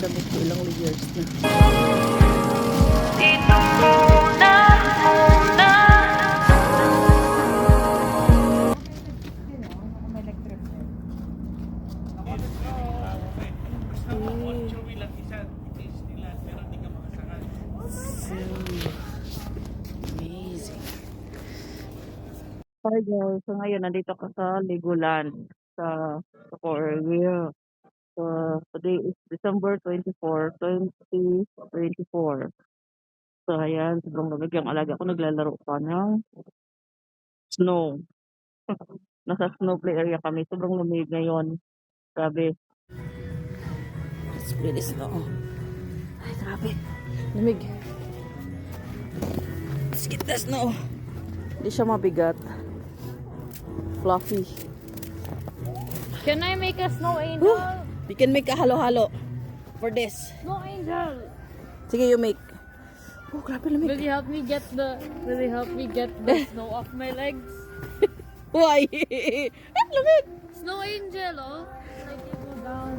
damit ko ilang years na. Dito muna, muna. Amazing. Hi guys, so ngayon nandito ka sa Legoland sa Korea. So today is December 24, 2024. So ayan, sobrang lamig yung alaga ko, naglalaro pa ng snow. Nasa snow play area kami, sobrang lamig ngayon. Grabe. It's really snow. Ay, grabe. Lamig. Let's get the snow. Hindi siya mabigat. Fluffy. Can I make a snow angel? We can make a halo-halo for this. Snow angel. Sige, you make. Oh, grabe lamig. Will you help me get the snow off my legs? Why? Lamig. Snow angel, oh. Like it go down.